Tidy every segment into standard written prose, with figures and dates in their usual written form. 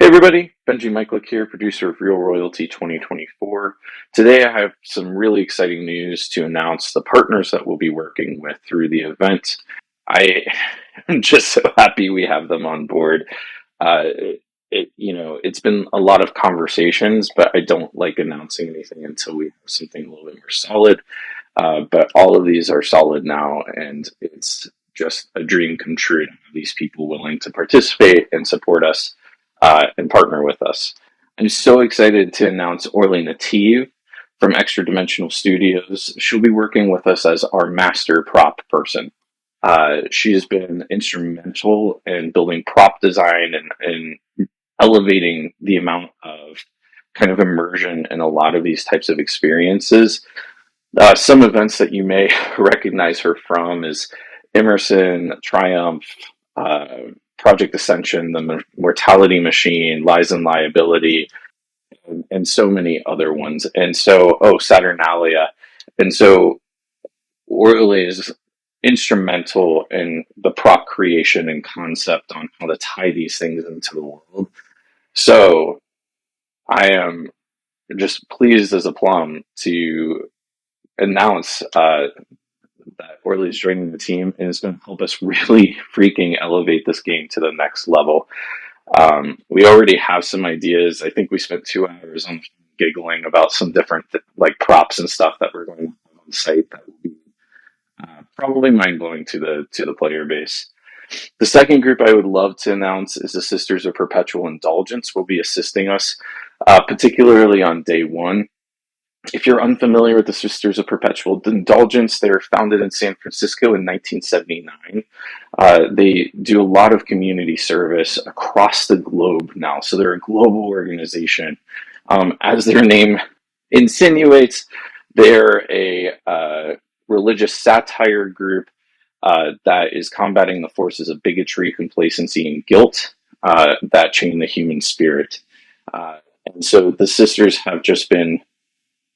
everybody, Benji Michaelick here, producer of Real Royalty 2024. Today I have some really exciting news to announce the partners that we'll be working with through the event. I am just so happy we have them on board. It's been a lot of conversations, but I don't like announcing anything until we have something a little bit more solid. But all of these are solid now, and it's just a dream come true to have these people willing to participate and support us and partner with us. I'm so excited to announce Orli Nativ from Extra Dimensional Studios. She'll be working with us as our master prop person. She has been instrumental in building prop design and elevating the amount of kind of immersion in a lot of these types of experiences. Some events that you may recognize her from is Emerson, Triumph, Project Ascension, the Mortality Machine, Lies and Liability, and so many other ones. And so, Saturnalia. And so, Orli is instrumental in the prop creation and concept on how to tie these things into the world. So, I am just pleased as a plum to announce that Orli is joining the team and is going to help us really freaking elevate this game to the next level. We already have some ideas. I think we spent 2 hours on giggling about some different props and stuff that we're going to have on site that will be probably mind-blowing to the player base. The second group I would love to announce is the Sisters of Perpetual Indulgence will be assisting us, particularly on day one. If you're unfamiliar with the Sisters of Perpetual Indulgence, they were founded in San Francisco in 1979. They do a lot of community service across the globe now, so they're a global organization. As their name insinuates, they're a religious satire group that is combating the forces of bigotry, complacency, and guilt that chain the human spirit. And so the sisters have just been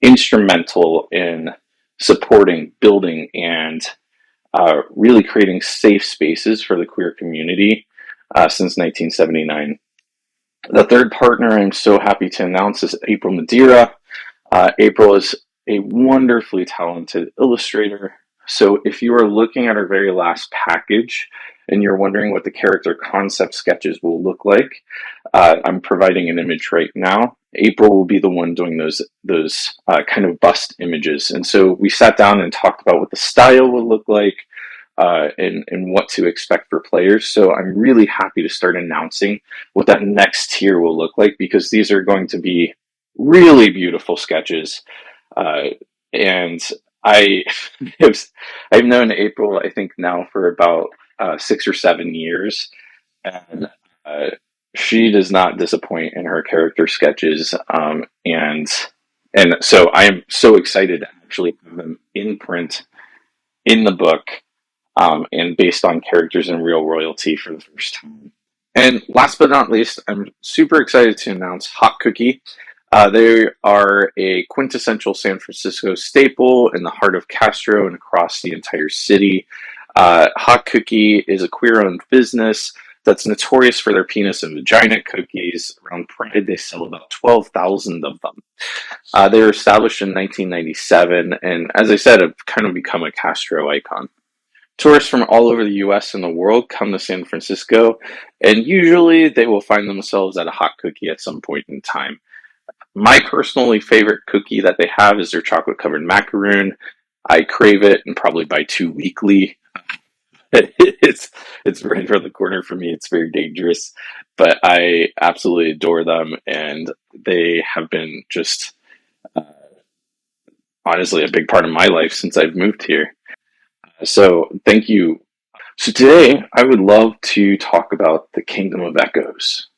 instrumental in supporting, building, and really creating safe spaces for the queer community since 1979. The third partner I'm so happy to announce is April Madera. April is a wonderfully talented illustrator. So if you are looking at our very last package and you're wondering what the character concept sketches will look like, I'm providing an image right now. April will be the one doing those kind of bust images. And so we sat down and talked about what the style would look like and what to expect for players. So I'm really happy to start announcing what that next tier will look like, because these are going to be really beautiful sketches. And I've known April, I think now for about 6 or 7 years, and she does not disappoint in her character sketches, and so I am so excited to actually have them in print in the book, and based on characters in Real Royalty for the first time. And last but not least, I'm super excited to announce Hot Cookie. They are a quintessential San Francisco staple in the heart of Castro and across the entire city. Hot Cookie is a queer-owned business that's notorious for their penis and vagina cookies. Around Pride, they sell about 12,000 of them. They were established in 1997, and as I said, have kind of become a Castro icon. Tourists from all over the U.S. and the world come to San Francisco, and usually they will find themselves at a Hot Cookie at some point in time. My personally favorite cookie that they have is their chocolate-covered macaroon. I crave it and probably buy 2 weekly. It's right around the corner for me. It's very dangerous, but I absolutely adore them, and they have been just honestly a big part of my life since I've moved here. So thank you. So today I would love to talk about the Kingdom of Echoes.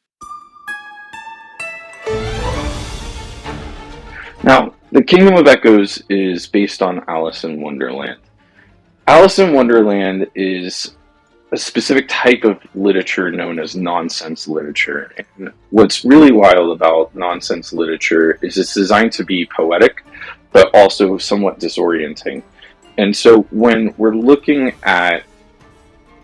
Now, the Kingdom of Echoes is based on Alice in Wonderland. Alice in Wonderland is a specific type of literature known as nonsense literature. And what's really wild about nonsense literature is it's designed to be poetic, but also somewhat disorienting. And so when we're looking at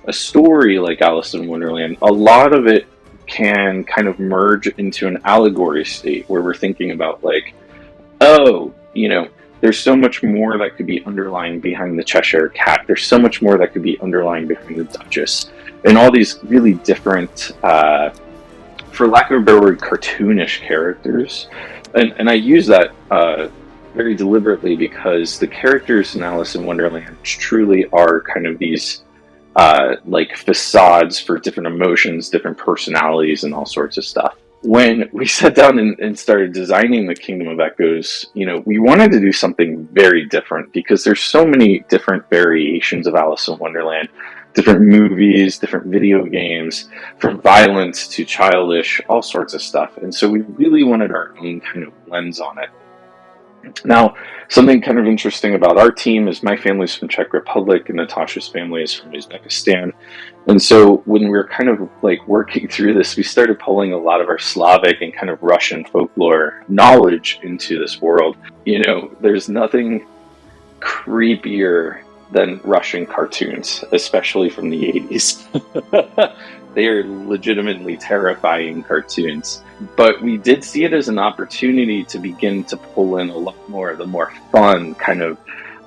a story like Alice in Wonderland, a lot of it can kind of merge into an allegory state where we're thinking about like, oh, there's so much more that could be underlying behind the Cheshire Cat. There's so much more that could be underlying behind the Duchess. And all these really different, for lack of a better word, cartoonish characters. And I use that very deliberately because the characters in Alice in Wonderland truly are kind of these like facades for different emotions, different personalities, and all sorts of stuff. When we sat down and started designing the Kingdom of Echoes, we wanted to do something very different because there's so many different variations of Alice in Wonderland, different movies, different video games, from violence to childish, all sorts of stuff. And so we really wanted our own kind of lens on it. Now, something kind of interesting about our team is my family's from Czech Republic and Natasha's family is from Uzbekistan. And so when we were kind of like working through this, we started pulling a lot of our Slavic and kind of Russian folklore knowledge into this world. There's nothing creepier than Russian cartoons, especially from the 80s. They are legitimately terrifying cartoons. But we did see it as an opportunity to begin to pull in a lot more of the more fun kind of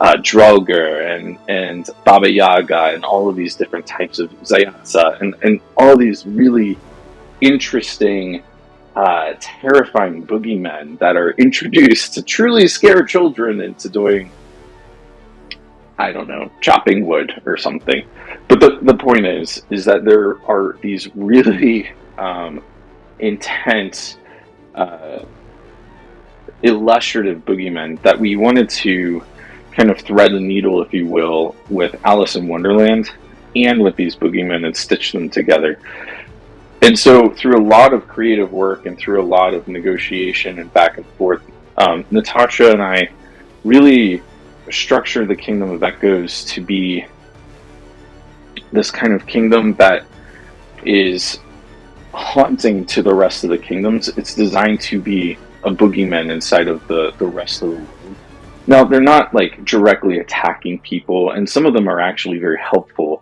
Draugr and Baba Yaga and all of these different types of Zayaca and all these really interesting, terrifying boogeymen that are introduced to truly scare children into doing, I don't know, chopping wood or something. But the point is that there are these really intense, illustrative boogeymen that we wanted to kind of thread the needle, if you will, with Alice in Wonderland and with these boogeymen and stitch them together. And so through a lot of creative work and through a lot of negotiation and back and forth, Natasha and I really structured the Kingdom of Echoes to be this kind of kingdom that is haunting to the rest of the kingdoms. It's designed to be a boogeyman inside of the rest of the world. Now, they're not like directly attacking people, and some of them are actually very helpful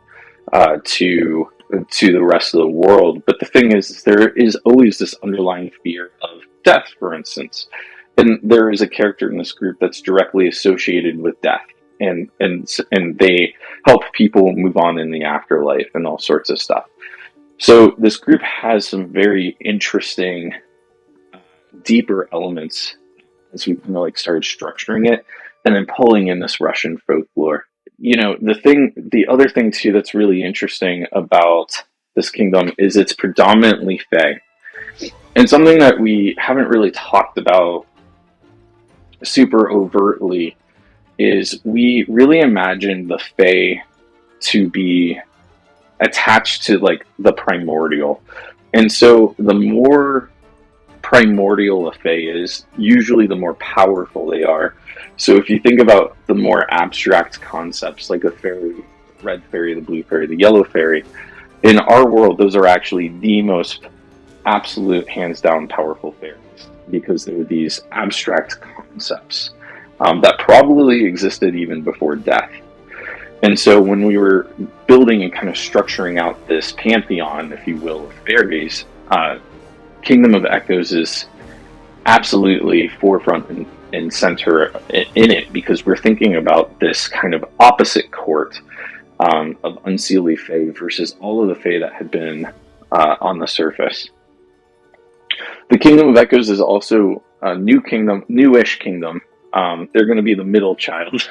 to the rest of the world. But the thing is, there is always this underlying fear of death, for instance. And there is a character in this group that's directly associated with death, and they help people move on in the afterlife and all sorts of stuff. So this group has some very interesting, deeper elements as we kind of like started structuring it, and then pulling in this Russian folklore. The other thing too that's really interesting about this kingdom is it's predominantly Fae, and something that we haven't really talked about super overtly is we really imagine the Fae to be attached to like the primordial, and so the more primordial a Fae is, usually the more powerful they are. So if you think about the more abstract concepts like a fairy, the red fairy, the blue fairy, the yellow fairy, in our world those are actually the most absolute, hands down powerful fairies, because they're these abstract concepts that probably existed even before death. And so when we were building and kind of structuring out this pantheon, if you will, of fairies, Kingdom of Echoes is absolutely forefront and center in it, because we're thinking about this kind of opposite court of unseelie Fae versus all of the Fae that had been on the surface. The Kingdom of Echoes is also a newish kingdom. They're going to be the middle child.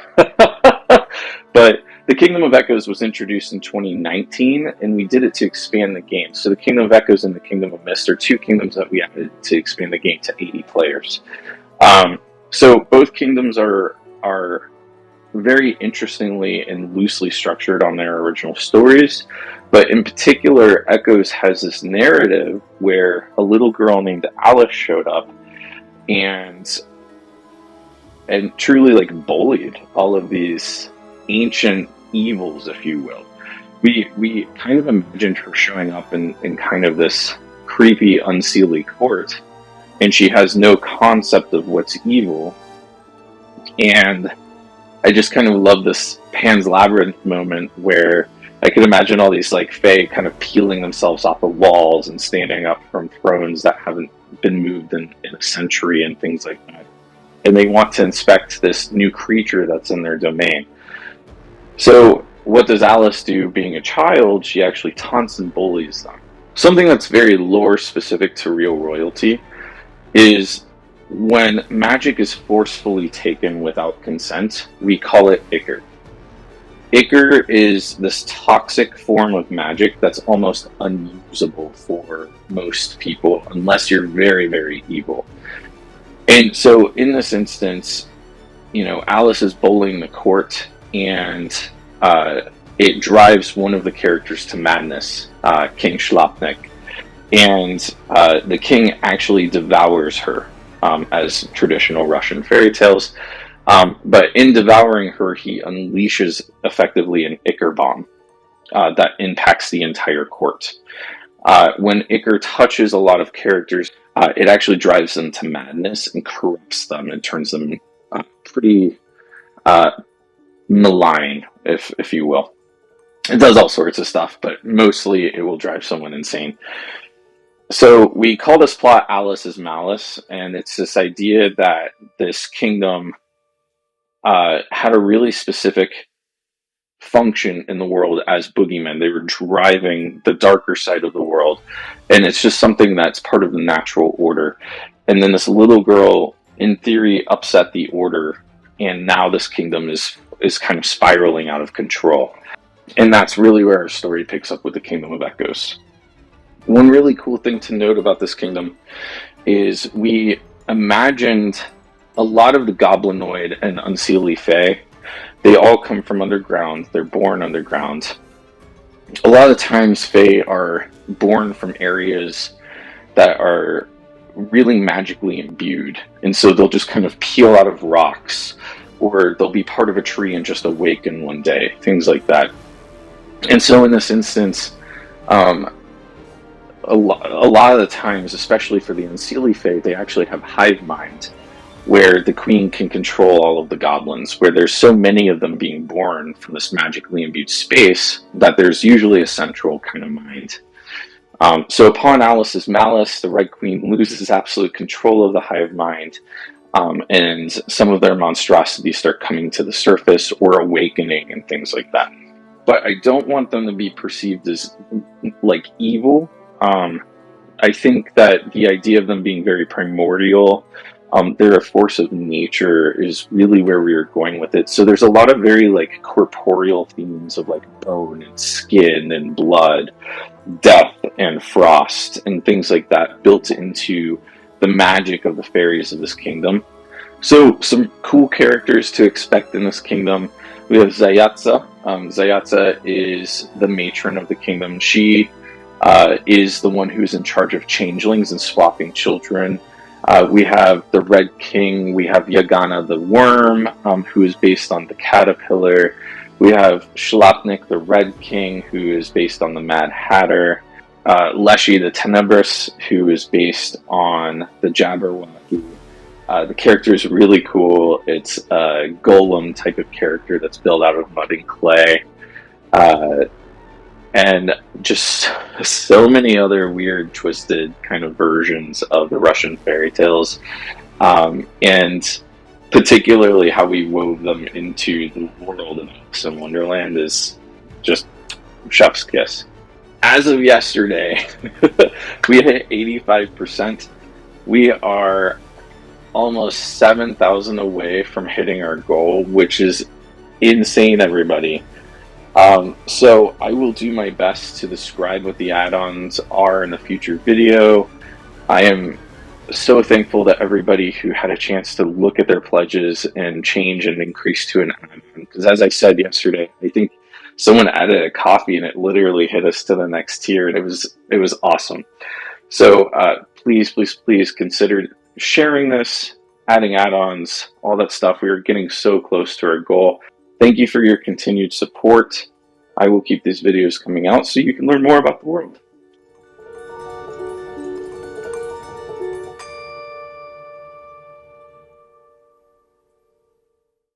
But the Kingdom of Echoes was introduced in 2019, and we did it to expand the game. So the Kingdom of Echoes and the Kingdom of Mist are two kingdoms that we added to expand the game to 80 players. So both kingdoms are very interestingly and loosely structured on their original stories. But in particular, Echoes has this narrative where a little girl named Alice showed up and truly like bullied all of these ancient evils, if you will. We kind of imagined her showing up in kind of this creepy, unseelie court, and she has no concept of what's evil. And I just kind of love this Pan's Labyrinth moment where I could imagine all these like fae kind of peeling themselves off the walls and standing up from thrones that haven't been moved in a century and things like that. And they want to inspect this new creature that's in their domain. So what does Alice do? Being a child, she actually taunts and bullies them. Something that's very lore specific to real royalty is when magic is forcefully taken without consent, we call it ichor. Ichor is this toxic form of magic that's almost unusable for most people unless you're very, very evil. And so in this instance, Alice is bullying the court, and it drives one of the characters to madness, King Schlapnik. And the king actually devours her, as traditional Russian fairy tales. But in devouring her, he unleashes effectively an ichor bomb that impacts the entire court. When ichor touches a lot of characters, it actually drives them to madness and corrupts them and turns them pretty malign, if you will. It does all sorts of stuff, but mostly it will drive someone insane. So we call this plot Alice's Malice, and it's this idea that this kingdom had a really specific function in the world as boogeymen. They were driving the darker side of the world, and it's just something that's part of the natural order. And then this little girl, in theory, upset the order, and now this kingdom is kind of spiraling out of control. And that's really where our story picks up with the Kingdom of Echoes. One really cool thing to note about this kingdom is we imagined a lot of the goblinoid and unseelie fae. They all come from underground. They're born underground. A lot of times fae are born from areas that are really magically imbued, and so they'll just kind of peel out of rocks, or they'll be part of a tree and just awaken one day, things like that. And so in this instance, a lot of the times, especially for the unseelie fae, they actually have hive mind, where the queen can control all of the goblins, where there's so many of them being born from this magically imbued space that there's usually a central kind of mind. So upon Alice's Malice, the Red Queen loses absolute control of the hive mind, and some of their monstrosities start coming to the surface or awakening and things like that. But I don't want them to be perceived as like evil. I think that the idea of them being very primordial, they're a force of nature, is really where we are going with it. So there's a lot of very like corporeal themes of like bone and skin and blood, death and frost and things like that built into the magic of the fairies of this kingdom. So some cool characters to expect in this kingdom. We have Zayatsa. Zayatsa is the matron of the kingdom. She is the one who's in charge of changelings and swapping children. We have the Red King. We have Yagana the Worm, who is based on the Caterpillar. We have Schlapnik the Red King, who is based on the Mad Hatter. Leshy the Tenebrous, who is based on the Jabberwocky. The character is really cool. It's a golem type of character that's built out of mud and clay. And just so many other weird, twisted kind of versions of the Russian fairy tales. And particularly how we wove them into the world of Alice in Wonderland is just chef's kiss. As of yesterday, we hit 85%. We are almost 7,000 away from hitting our goal, which is insane, everybody. So I will do my best to describe what the add-ons are in a future video. I am so thankful to everybody who had a chance to look at their pledges and change and increase to an add-on, because as I said yesterday, I think someone added a coffee and it literally hit us to the next tier, and it was awesome. So please consider sharing this, adding add-ons, all that stuff. We are getting so close to our goal. Thank you for your continued support. I will keep these videos coming out so you can learn more about the world.